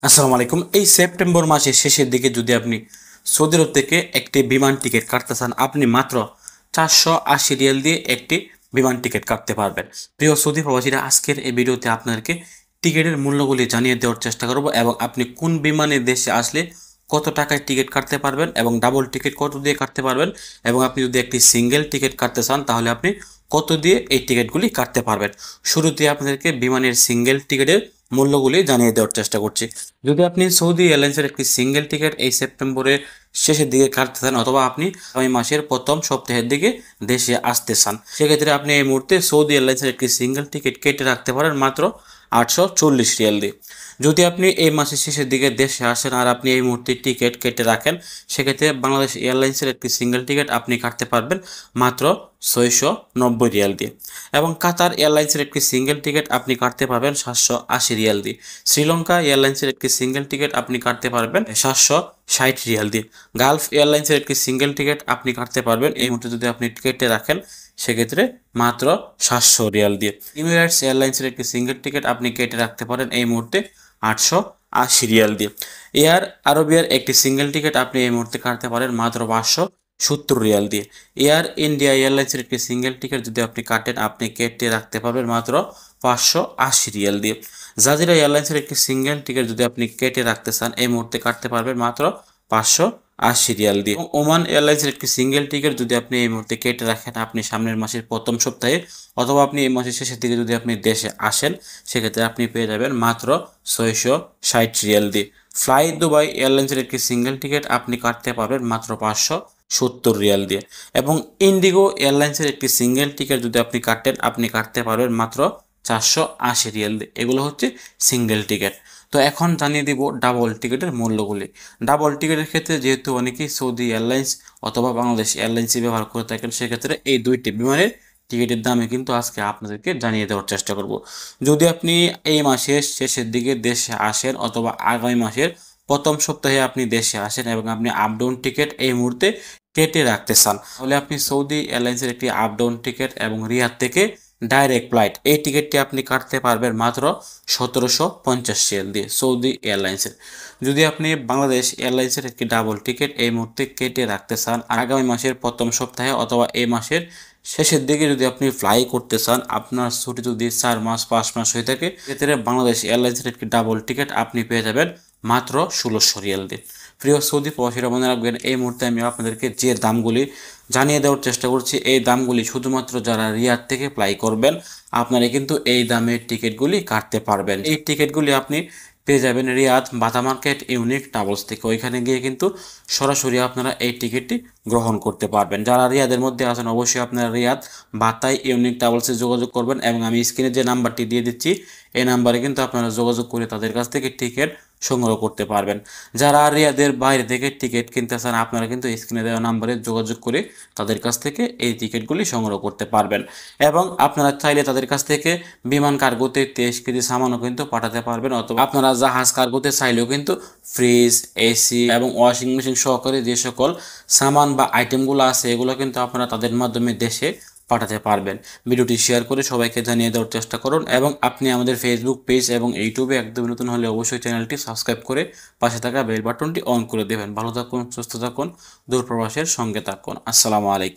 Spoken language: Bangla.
আসসালামু আলাইকুম। এই সেপ্টেম্বর মাসের শেষের দিকে যদি আপনি সৌদি আরব থেকে একটি বিমান টিকিট কাটতে চান, আপনি মাত্র 480 রিয়াল দিয়ে একটি বিমান টিকিট কাটতে পারবেন। প্রিয় সৌদি প্রবাসীরা, আজকের এই ভিডিওতে আপনাদেরকে টিকিটের মূল্যগুলি জানিয়ে দেওয়ার চেষ্টা করব এবং আপনি কোন বিমানে দেশে আসলে কত টাকায় টিকিট কাটতে পারবেন এবং ডাবল টিকিট কত দিয়ে কাটতে পারবেন, এবং আপনি যদি একটি সিঙ্গেল টিকিট কাটতে চান তাহলে আপনি কত দিয়ে এই টিকিটগুলি কাটতে পারবেন। শুরুতে আপনাদেরকে বিমানের সিঙ্গেল টিকিটের মূল্যগুলি জানিয়ে দেওয়ার চেষ্টা করছি। যদি আপনি সৌদি এয়ারলাইন্সের একটি সিঙ্গেল টিকিট এই সেপ্টেম্বরের শেষের দিকে কাটতে চান অথবা আপনি আগামী মাসের প্রথম সপ্তাহের দিকে দেশে আসতে চান, সেক্ষেত্রে আপনি এই মুহূর্তে সৌদি এয়ারলাইন্সের একটি সিঙ্গেল টিকিট কেটে রাখতে পারেন মাত্র 840 রিয়াল দিয়ে। যদি আপনি এই মাসের শেষের দিকে দেশে আসেন আর আপনি এই মুহূর্তে টিকিট কেটে রাখেন, সেক্ষেত্রে বাংলাদেশ এয়ারলাইন্সের একটি সিঙ্গেল টিকিট আপনি কাটতে পারবেন মাত্র 690 রিয়াল দিয়ে, এবং কাতার এয়ারলাইন্সের একটি সিঙ্গেল টিকিট আপনি কাটতে পারবেন 780 রিয়াল দিয়ে। শ্রীলঙ্কা এয়ারলাইন্সের একটি সিঙ্গেল টিকিট আপনি কাটতে পারবেন 760 রিয়াল দিয়ে। গালফ এয়ারলাইন্সের একটি সিঙ্গেল টিকিট আপনি কাটতে পারবেন এই মুহূর্তে যদি আপনি কেটে রাখেন সেক্ষেত্রে মাত্র 700 রিয়াল দিয়ে। ইমিরেটস এয়ারলাইন্সের একটি সিঙ্গেল টিকিট আপনি কেটে রাখতে পারেন এই মুহূর্তে 880 রিয়াল দিয়ে। এয়ার আরবিয়ার একটি সিঙ্গেল টিকিট আপনি এই মুহূর্তে কাটতে পারেন মাত্র 570 রিয়াল দিয়ে। এয়ার ইন্ডিয়া এয়ারলাইন্সের একটি সিঙ্গেল টিকিট যদি আপনি কাটেন আপনি কেটে রাখতে পারবেন মাত্র 580 রিয়াল দিয়ে। জাজিরা এয়ারলাইন্সের একটি সিঙ্গেল টিকিট যদি আপনি কেটে রাখতে চান এই মুহূর্তে কাটতে পারবেন মাত্র 580 রিয়াল দিয়ে। ওমান এয়ারলাইন্সের একটি সিঙ্গেল টিকিট যদি আপনি এই মুহূর্তে কেটে রাখেন আপনি সামনের মাসের প্রথম সপ্তাহে অথবা আপনি এই মাসের শেষের দিকে যদি আপনি দেশে আসেন সেক্ষেত্রে আপনি পেয়ে যাবেন মাত্র 660 রিয়াল দিয়ে। ফ্লাই দুবাই এয়ারলাইন্সের একটি সিঙ্গেল টিকিট আপনি কাটতে পারবেন মাত্র 570 রিয়াল দিয়ে, এবং ইন্ডিগো এয়ারলাইন্সের একটি সিঙ্গেল টিকিট যদি আপনি কাটেন আপনি কাটতে পারবেন মাত্র 480 রিয়াল দিয়ে। এগুলো হচ্ছে সিঙ্গেল টিকিট। তো এখন জানিয়ে দিব ডাবল টিকিটের মূল্যগুলি। ডাবল টিকিটের ক্ষেত্রে যেহেতু অনেকেই সৌদি এয়ারলাইন্স অথবা বাংলাদেশ এয়ারলাইন্সই ব্যবহার করে থাকেন, সেক্ষেত্রে এই দুইটি বিমানের টিকিটের দামে কিন্তু আজকে আপনাদেরকে জানিয়ে দেওয়ার চেষ্টা করব। যদি আপনি এই মাসের শেষের দিকে দেশে আসেন অথবা আগামী মাসের প্রথম সপ্তাহে আপনি দেশে আসেন এবং আপনি আপ ডাউন টিকিট এই মুহূর্তে কেটে রাখতে চান, তাহলে আপনি সৌদি এয়ারলাইন্সের একটি আপ ডাউন টিকিট এবং রিয়াদ থেকে ডাইরেক্ট ফ্লাইট এই টিকিটটি আপনি কাটতে পারবেন মাত্র 1750 রিয়াল দিয়ে সৌদি এয়ারলাইন্সের। যদি আপনি বাংলাদেশ এয়ারলাইন্সের একটি ডাবল টিকিট এই মুহূর্তে কেটে রাখতে চান আর আগামী মাসের প্রথম সপ্তাহে অথবা এই মাসের শেষের দিকে যদি আপনি ফ্লাই করতে চান, আপনার ছুটি যদি 4 মাস 5 মাস হয়ে থাকে, সেক্ষেত্রে বাংলাদেশ এয়ারলাইন্সের একটি ডাবল টিকিট আপনি পেয়ে যাবেন মাত্র 1600 রিয়াল দিয়ে। প্রিয় সৌদি প্রবাসীরা মনে রাখবেন, এই মুহূর্তে আমি আপনাদেরকে যে দামগুলি জানিয়ে দেওয়ার চেষ্টা করছি এই দামগুলি শুধুমাত্র যারা রিয়াদ থেকে ফ্লাই করবেন আপনারা কিন্তু এই দামের টিকিটগুলি কাটতে পারবেন। এই টিকিটগুলি আপনি পেয়ে যাবেন রিয়াদ বাটা মার্কেট ইউনিক ট্রাভেলস থেকে। ওইখানে গিয়ে কিন্তু সরাসরি আপনারা এই টিকিটটি গ্রহণ করতে পারবেন। যারা রিয়াদের মধ্যে আছেন অবশ্যই আপনারা রিয়াদ বাতাই ইউনিক ট্রাভেলসে যোগাযোগ করবেন, এবং আমি স্ক্রিনে যে নাম্বারটি দিয়ে দিচ্ছি এই নাম্বারে কিন্তু আপনারা যোগাযোগ করে তাদের কাছ থেকে টিকিট সংগ্রহ করতে পারবেন। যারা রিয়াদের বাইরে থেকে টিকিট কিনতে চান আপনারা কিন্তু স্ক্রিনে দেওয়া নাম্বারে যোগাযোগ করে তাদের কাছ থেকে এই টিকিটগুলি সংগ্রহ করতে পারবেন, এবং আপনারা চাইলে তাদের কাছ থেকে বিমান কার্গোতে 23 কেজি সামানও কিন্তু পাঠাতে পারবেন, অথবা আপনারা জাহাজ কার্গোতে চাইলেও কিন্তু ফ্রিজ, এসি এবং ওয়াশিং মেশিন সহকারে যে সকল সামান বা আইটেমগুলো আছে এগুলো কিন্তু আপনারা তাদের মাধ্যমে দেশে পাঠাতে পারবেন। ভিডিওটি শেয়ার করে সবাইকে জানিয়ে দেওয়ার চেষ্টা করুন, এবং আপনি আমাদের ফেসবুক পেজ এবং ইউটিউবে একদম নতুন হলে অবশ্যই চ্যানেলটি সাবস্ক্রাইব করে পাশে থাকা বেল বাটনটি অন করে দেবেন। ভালো থাকুন, সুস্থ থাকুন, দূরপ্রবাসের সঙ্গে থাকুন। আসসালামু আলাইকুম।